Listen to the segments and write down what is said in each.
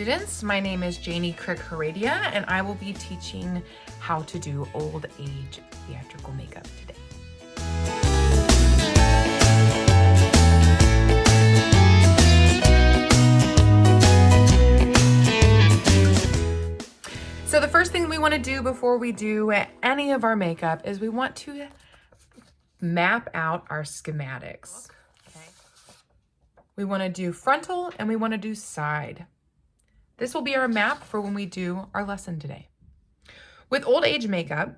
students, my name is Janie Crick Heredia, and I will be teaching how to do old age theatrical makeup today. So the first thing we want to do before we do any of our makeup is we want to map out our schematics. Okay. We want to do frontal and we want to do side. This will be our map for when we do our lesson today. With old age makeup,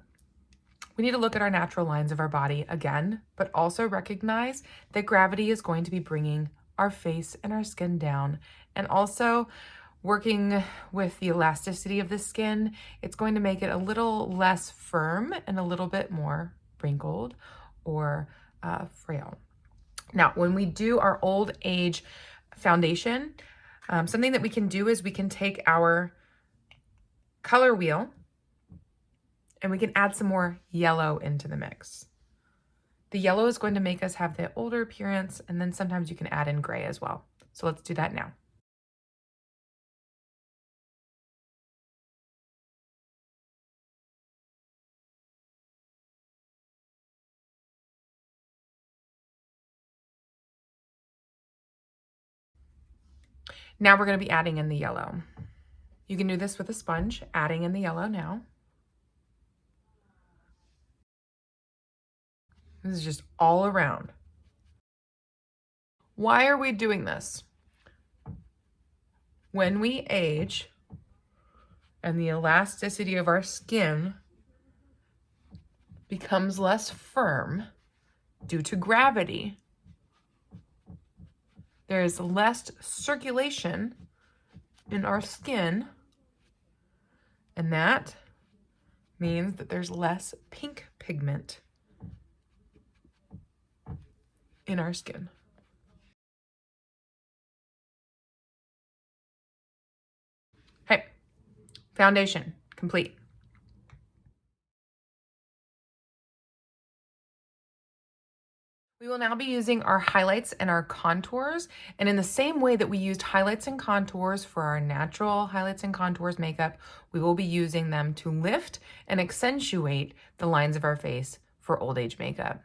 we need to look at our natural lines of our body again, but also recognize that gravity is going to be bringing our face and our skin down, and also working with the elasticity of the skin, it's going to make it a little less firm and a little bit more wrinkled or frail. Now, when we do our old age foundation, something that we can do is we can take our color wheel and we can add some more yellow into the mix. The yellow is going to make us have the older appearance, and then sometimes you can add in gray as well. So let's do that now. Now we're going to be adding in the yellow. You can do this with a sponge, adding in the yellow now. This is just all around. Why are we doing this? When we age and the elasticity of our skin becomes less firm due to gravity, there is less circulation in our skin, and that means that there's less pink pigment in our skin. Okay, foundation complete. We will now be using our highlights and our contours, and in the same way that we used highlights and contours for our natural highlights and contours makeup, we will be using them to lift and accentuate the lines of our face for old age makeup.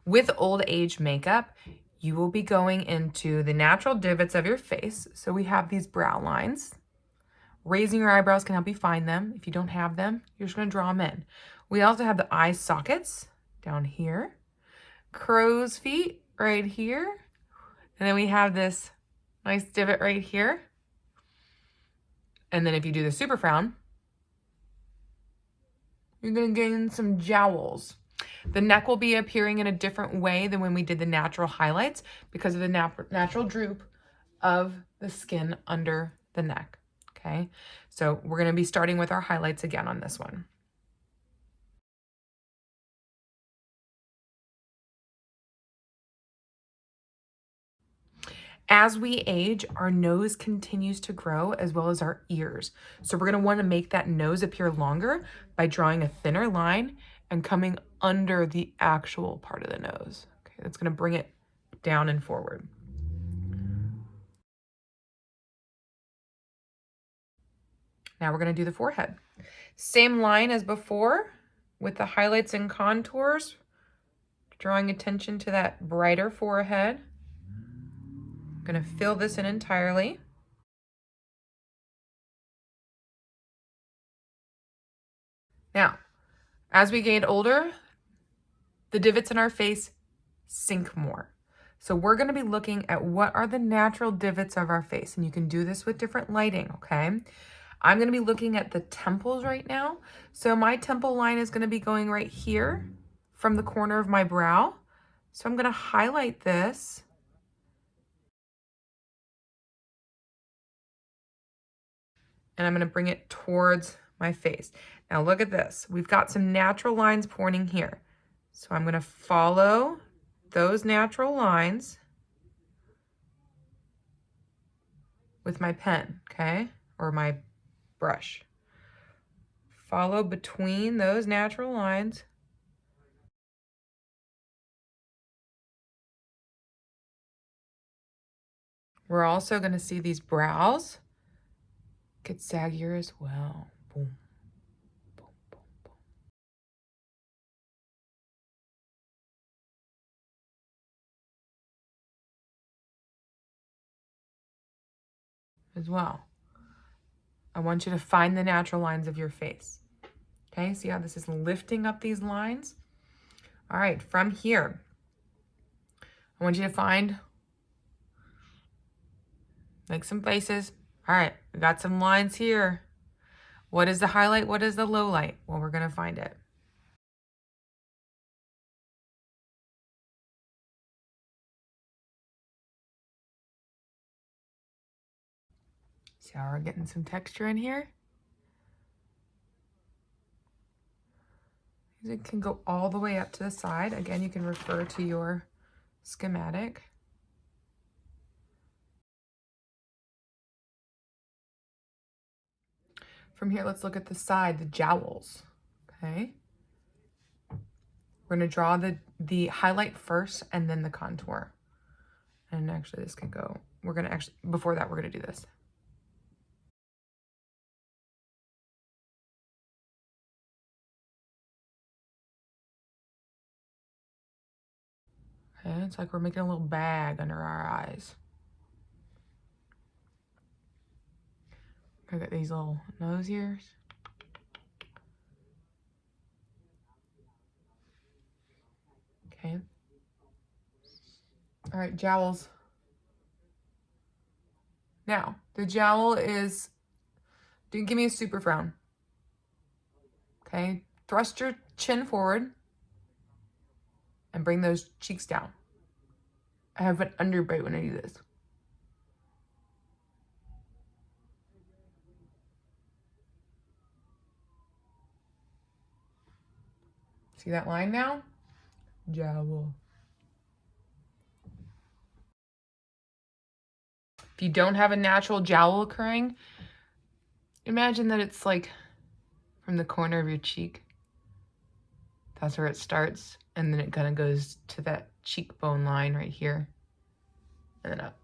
With old age makeup, you will be going into the natural divots of your face. So we have these brow lines. Raising your eyebrows can help you find them. If you don't have them, you're just going to draw them in. We also have the eye sockets down here. Crow's feet right here, and then we have this nice divot right here. And then if you do the super frown, you're going to gain some jowls. The neck will be appearing in a different way than when we did the natural highlights because of the natural droop of the skin under the neck. Okay, so we're going to be starting with our highlights again on this one. As we age, our nose continues to grow as well as our ears. So we're going to want to make that nose appear longer by drawing a thinner line and coming under the actual part of the nose. Okay, that's going to bring it down and forward. Now we're going to do the forehead. Same line as before with the highlights and contours, drawing attention to that brighter forehead. I'm going to fill this in entirely. Now, as we get older, the divots in our face sink more. So we're going to be looking at what are the natural divots of our face, and you can do this with different lighting, okay? I'm going to be looking at the temples right now. So my temple line is going to be going right here from the corner of my brow. So I'm going to highlight this. And I'm going to bring it towards my face. Now look at this. We've got some natural lines pointing here. So I'm going to follow those natural lines with my pen, okay? Or my brush. Follow between those natural lines. We're also going to see these brows Get saggier as well. Boom, boom, boom, boom. As well. I want you to find the natural lines of your face. Okay, see how this is lifting up these lines? All right, from here, I want you to find like some faces. All right, we got some lines here. What is the highlight? What is the low light? Well, we're gonna find it. See how we're getting some texture in here? It can go all the way up to the side. Again, you can refer to your schematic. From here, let's look at the side, the jowls, okay? We're gonna draw the highlight first and then the contour. And actually this can go, we're gonna actually, before that, we're gonna do this. Okay, it's like we're making a little bag under our eyes. I got these little nose ears. Okay. All right, jowls. Now, the jowl is, give me a super frown. Okay, thrust your chin forward and bring those cheeks down. I have an underbite when I do this. See that line now? Jowl. If you don't have a natural jowl occurring, imagine that it's like from the corner of your cheek. That's where it starts, and then it kind of goes to that cheekbone line right here, and then up.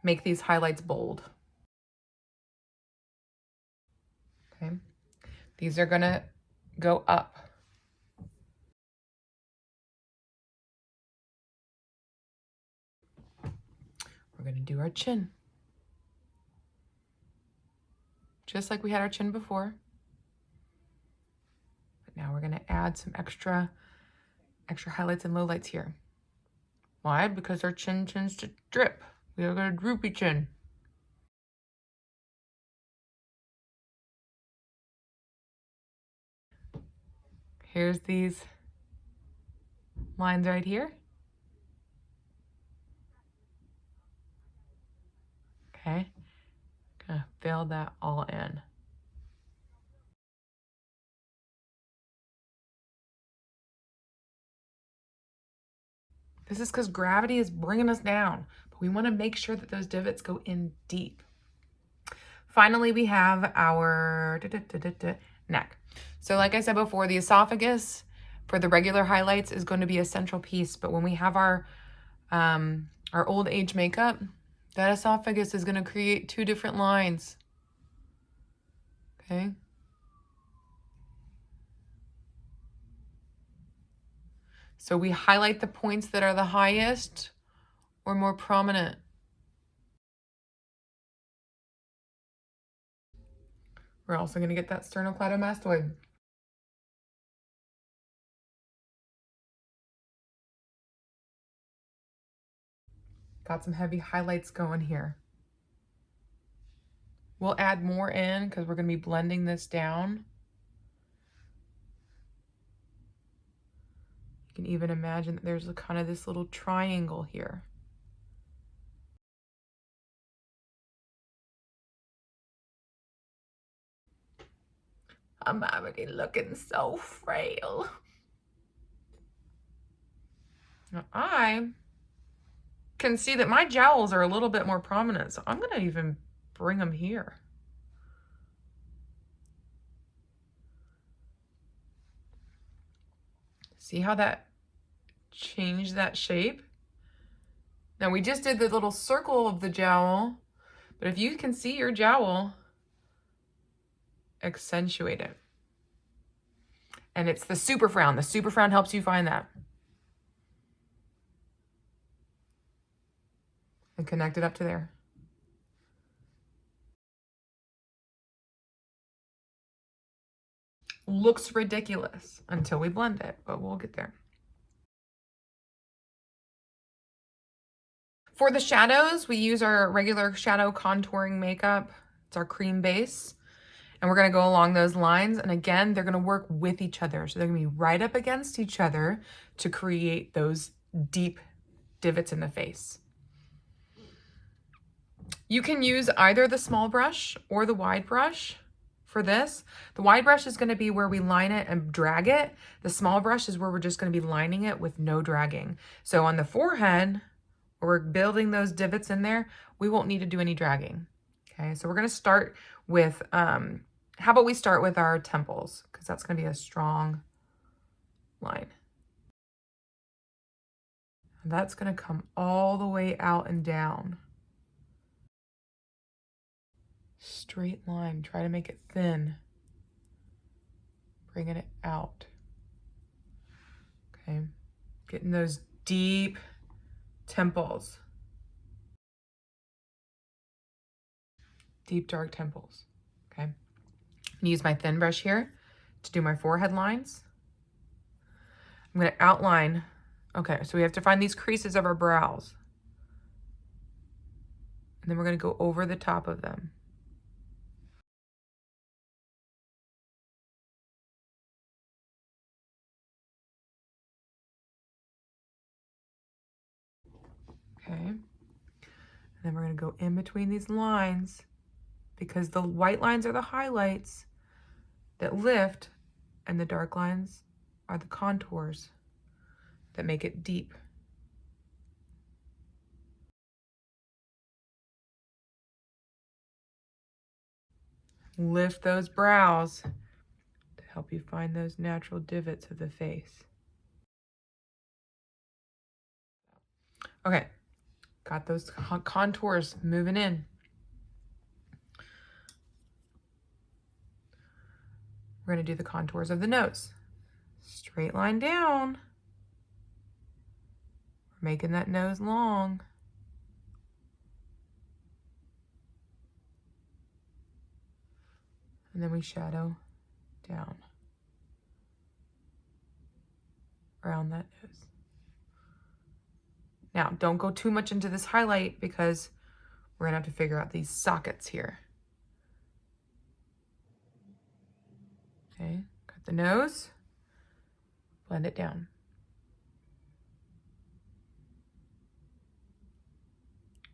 Make these highlights bold. Okay, these are gonna go up. We're gonna do our chin. Just like we had our chin before. But now we're gonna add some extra highlights and lowlights here. Why? Because our chin tends to drip. We have got a droopy chin. Here's these lines right here. Okay, gonna fill that all in. This is because gravity is bringing us down, but we want to make sure that those divots go in deep. Finally, we have our neck. So like I said before, the esophagus for the regular highlights is going to be a central piece, but when we have our old age makeup, that esophagus is going to create two different lines. Okay. So we highlight the points that are the highest or more prominent. We're also going to get that sternocleidomastoid. Got some heavy highlights going here. We'll add more in because we're going to be blending this down. You can even imagine that there's kind of this little triangle here. I'm already looking so frail. Now I can see that my jowls are a little bit more prominent, so I'm going to even bring them here. See how that changed that shape? Now we just did the little circle of the jowl, but if you can see your jowl, accentuate it. And it's the super frown. The super frown helps you find that. And connect it up to there. Looks ridiculous until we blend it, but we'll get there. For the shadows, we use our regular shadow contouring makeup. It's our cream base. And we're gonna go along those lines. And again, they're gonna work with each other. So they're gonna be right up against each other to create those deep divots in the face. You can use either the small brush or the wide brush for this. The wide brush is gonna be where we line it and drag it. The small brush is where we're just gonna be lining it with no dragging. So on the forehead, where we're building those divots in there, we won't need to do any dragging. Okay, so we're gonna start with, how about we start with our temples? Because that's gonna be a strong line. And that's gonna come all the way out and down. Straight line, try to make it thin. Bringing it out. Okay, getting those deep temples. Deep, dark temples, okay? I'm gonna use my thin brush here to do my forehead lines. I'm gonna outline, okay, so we have to find these creases of our brows. And then we're gonna go over the top of them. Okay, and then we're gonna go in between these lines because the white lines are the highlights that lift and the dark lines are the contours that make it deep. Lift those brows to help you find those natural divots of the face. Okay, got those contours moving in. We're gonna do the contours of the nose. Straight line down. We're making that nose long. And then we shadow down around that nose. Now, don't go too much into this highlight because we're gonna have to figure out these sockets here. Okay, cut the nose, blend it down.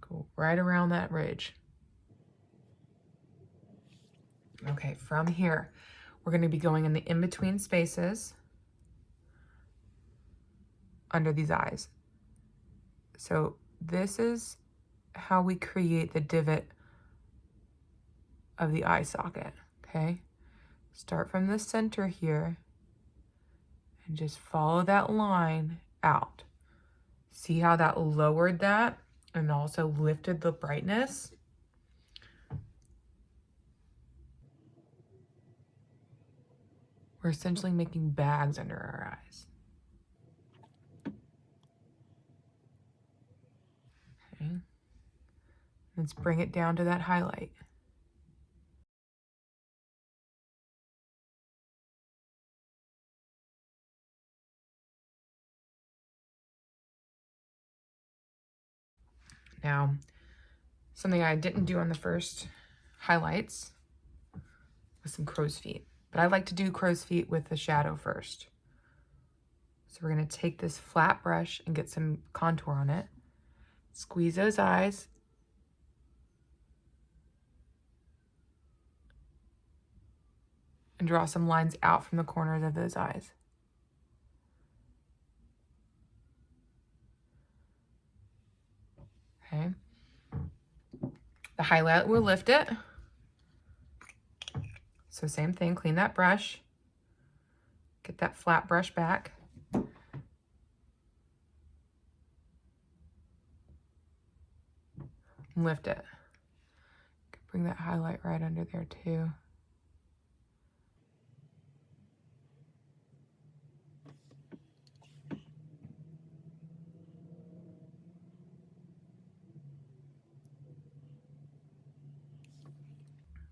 Go right around that ridge. Okay, from here, we're gonna be going in the in-between spaces under these eyes. So this is how we create the divot of the eye socket, okay? Start from the center here and just follow that line out. See how that lowered that and also lifted the brightness? We're essentially making bags under our eyes. Okay. Let's bring it down to that highlight. Now, something I didn't do on the first highlights was some crow's feet. But I like to do crow's feet with the shadow first. So we're gonna take this flat brush and get some contour on it. Squeeze those eyes. And draw some lines out from the corners of those eyes. Okay. The highlight will lift it. So same thing, clean that brush. Get that flat brush back. lift it. Bring that highlight right under there too.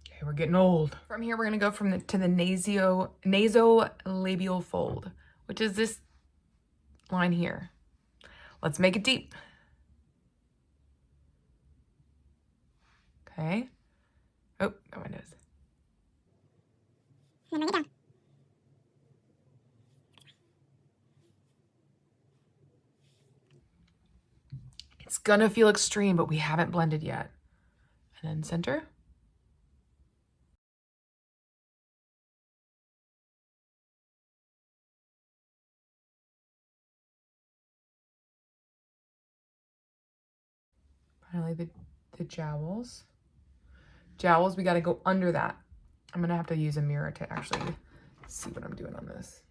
Okay, we're getting old. From here, we're gonna go to the nasolabial fold, which is this line here. Let's make it deep. Okay. Oh, got my nose. And then bring it down. It's gonna feel extreme, but we haven't blended yet. And then center. Finally, the jowls. Jowls, we gotta go under that. I'm gonna have to use a mirror to actually see what I'm doing on this.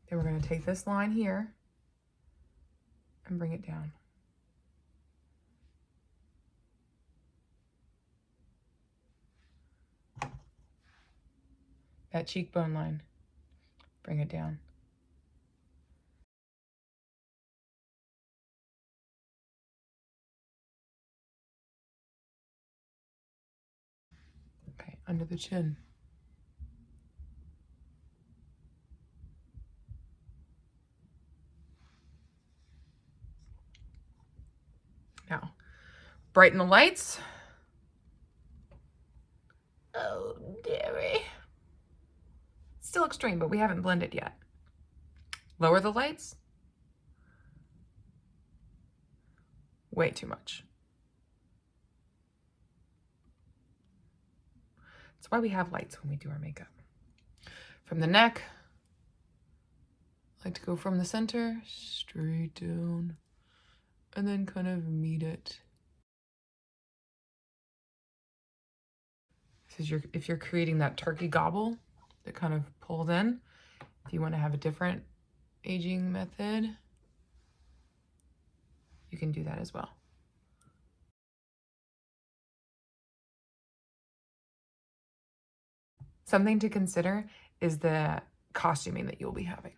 Then we're gonna take this line here and bring it down. That cheekbone line, bring it down. Okay, under the chin. Now, brighten the lights. Oh, dearie. Still extreme, but we haven't blended yet. Lower the lights. Way too much. That's why we have lights when we do our makeup. From the neck, I like to go from the center straight down and then kind of meet it. This is if you're creating that turkey gobble that kind of pulls in, if you want to have a different aging method, you can do that as well. Something to consider is the costuming that you'll be having.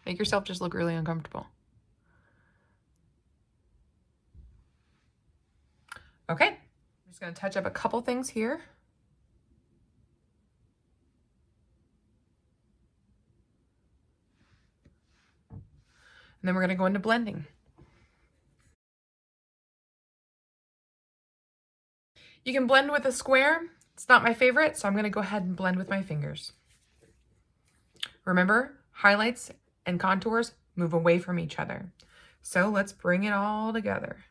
Make yourself just look really uncomfortable. Okay, I'm just gonna touch up a couple things here. And then we're gonna go into blending. You can blend with a square. It's not my favorite, so I'm gonna go ahead and blend with my fingers. Remember, highlights and contours move away from each other. So let's bring it all together.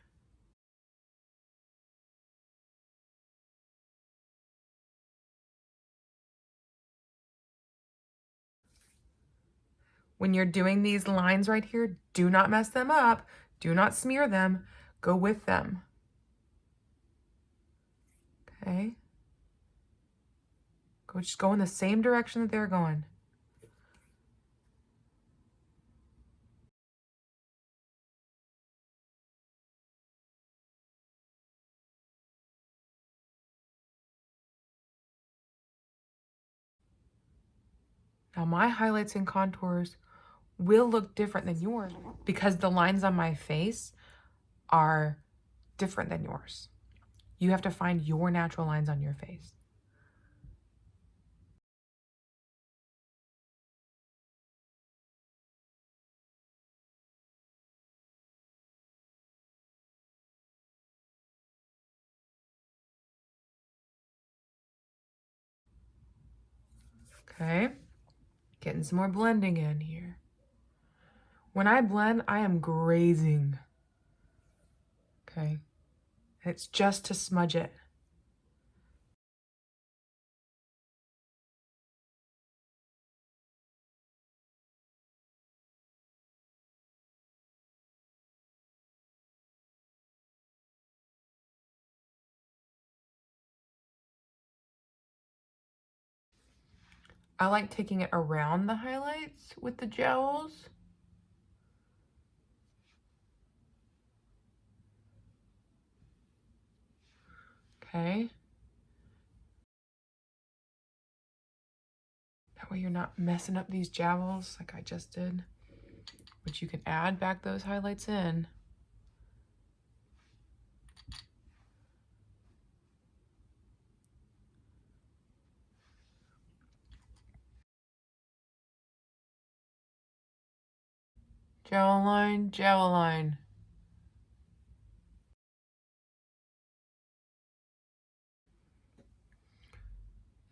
When you're doing these lines right here, do not mess them up. Do not smear them. Go with them. Okay. Just go in the same direction that they're going. Now my highlights and contours will look different than yours because the lines on my face are different than yours. You have to find your natural lines on your face. Okay, getting some more blending in here. When I blend, I am grazing. Okay, it's just to smudge it. I like taking it around the highlights with the jowls. Okay. That way you're not messing up these jowls like I just did. But you can add back those highlights in. Jowl line, jowl line.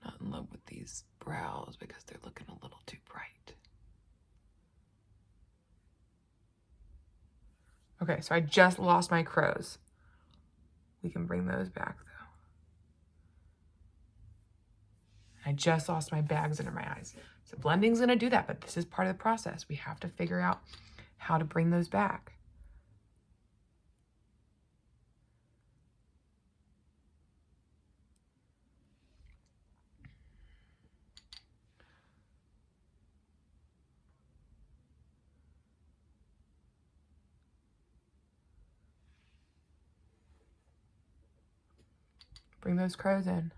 Not in love with these brows because they're looking a little too bright. Okay, so I just lost my crows. We can bring those back though. I just lost my bags under my eyes. So blending's gonna do that, but this is part of the process. We have to figure out how to bring those back. Bring those crows in.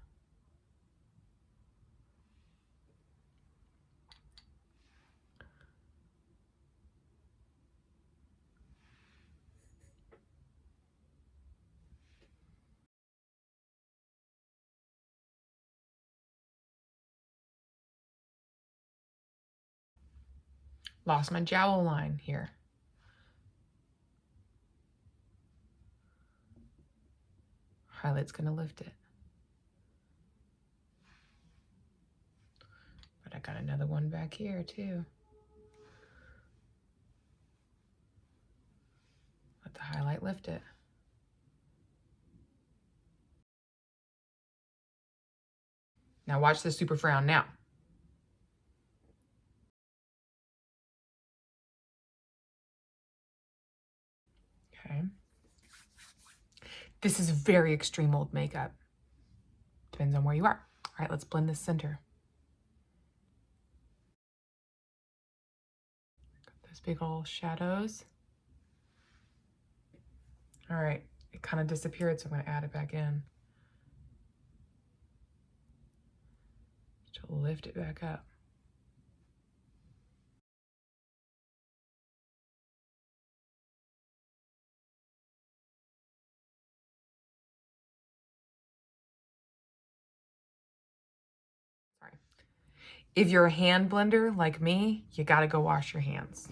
Lost my jowl line here. Highlight's gonna lift it. But I got another one back here too. Let the highlight lift it. Now watch the super frown now. Okay. This is very extreme old makeup. Depends on where you are. All right, let's blend this center. Got those big old shadows. All right, it kind of disappeared, so I'm gonna add it back in. To lift it back up. Sorry. If you're a hand blender like me, you gotta go wash your hands.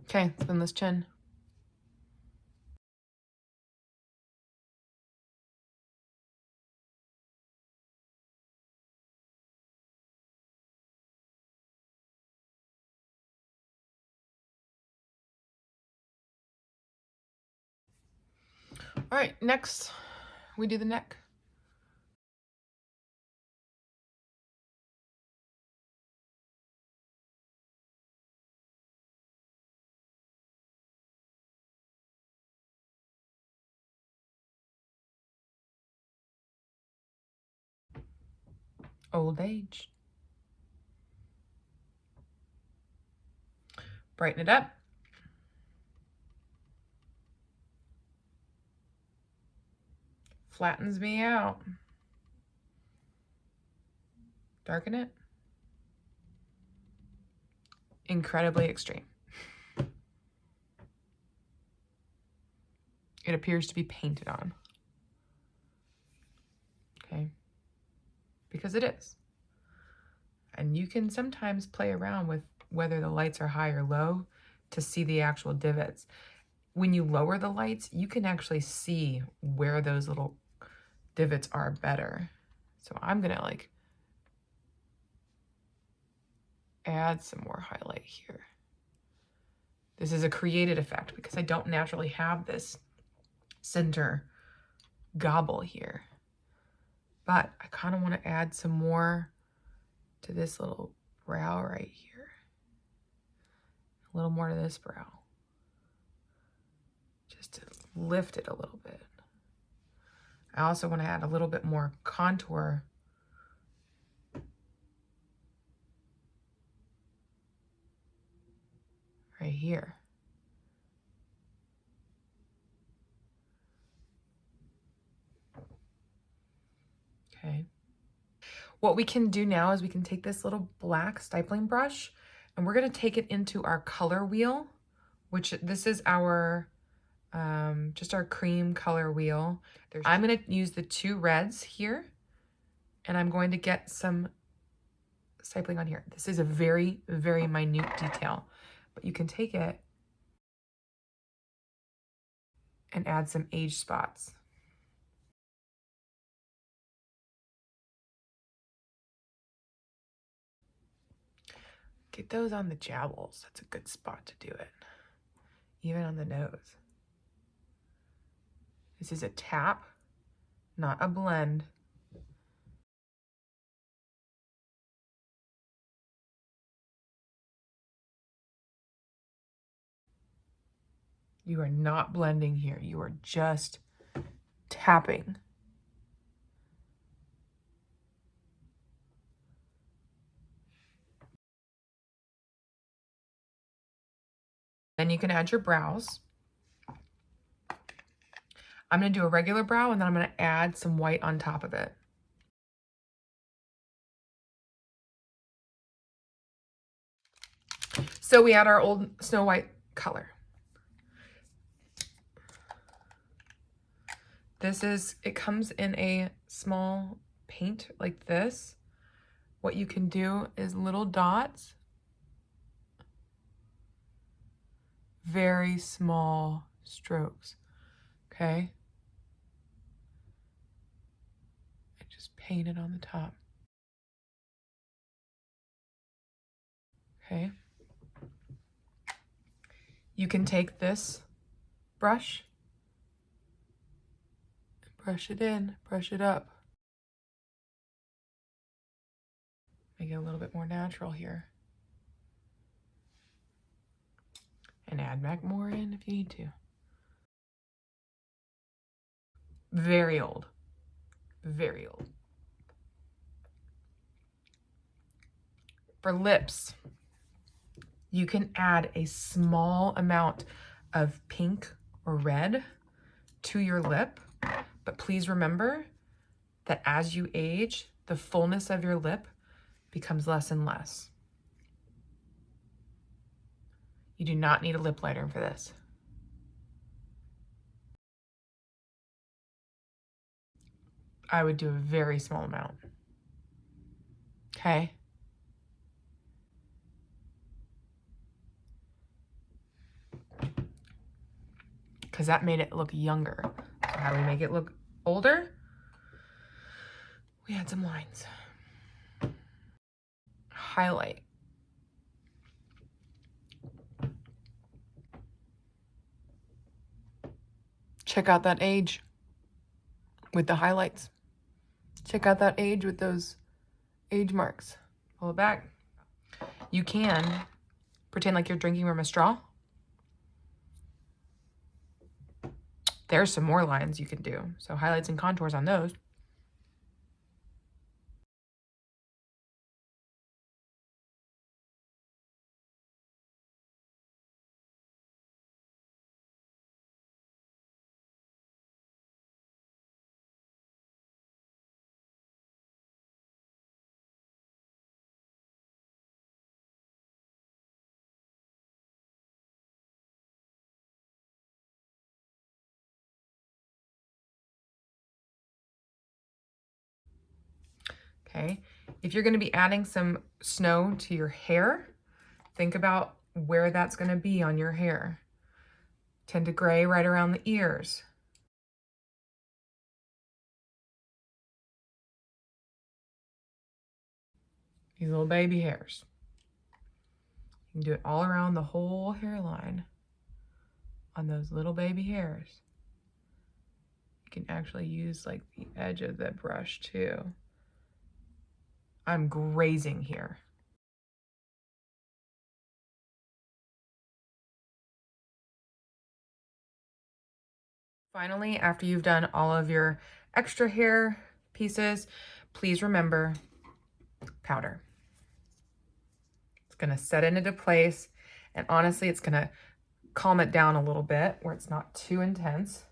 Okay, let's blend this chin. All right, next we do the neck. Old age. Brighten it up. Flattens me out. Darken it. Incredibly extreme. It appears to be painted on. Okay, because it is. And you can sometimes play around with whether the lights are high or low to see the actual divots. When you lower the lights, you can actually see where those little divots are better. So I'm gonna like add some more highlight here. This is a created effect because I don't naturally have this center gobble here. But I kind of want to add some more to this little brow right here. A little more to this brow. Just to lift it a little bit. I also want to add a little bit more contour right here. Okay. What we can do now is we can take this little black stippling brush and we're going to take it into our color wheel, which this is our just our cream color wheel. I'm going to use the 2 reds here and I'm going to get some stippling on here. This is a very, very minute detail, but you can take it and add some age spots. Get those on the jowls. That's a good spot to do it. Even on the nose. This is a tap, not a blend. You are not blending here. You are just tapping. Then you can add your brows. I'm going to do a regular brow and then I'm going to add some white on top of it. So we add our old Snow White color. It comes in a small paint like this. What you can do is little dots, very small strokes, okay? And just paint it on the top, okay? You can take this brush, brush it in, brush it up. Make it a little bit more natural here. And add back more in if you need to. Very old. Very old. For lips, you can add a small amount of pink or red to your lip, but please remember that as you age, the fullness of your lip becomes less and less. You do not need a lip liner for this. I would do a very small amount. Okay? Because that made it look younger. So how do we make it look older? We add some lines. Highlight. Check out that age with the highlights. Check out that age with those age marks. Pull it back. You can pretend like you're drinking from a straw. There's some more lines you can do. So highlights and contours on those. Okay, if you're gonna be adding some snow to your hair, think about where that's gonna be on your hair. Tend to gray right around the ears. These little baby hairs. You can do it all around the whole hairline on those little baby hairs. You can actually use like the edge of the brush too. I'm grazing here. Finally, after you've done all of your extra hair pieces, please remember powder. It's gonna set it into place, and honestly, it's gonna calm it down a little bit where it's not too intense.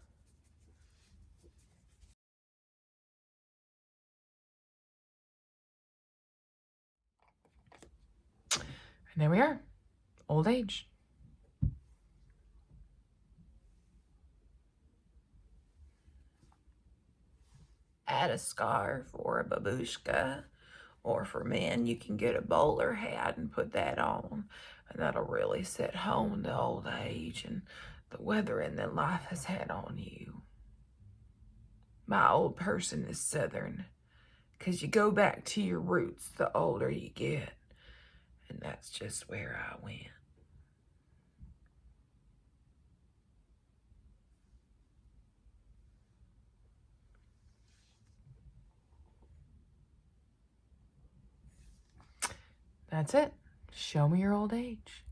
And there we are, old age. Add a scarf or a babushka, or for men, you can get a bowler hat and put that on, and that'll really set home the old age and the weathering that life has had on you. My old person is Southern, 'cause you go back to your roots the older you get, and that's just where I went. That's it. Show me your old age.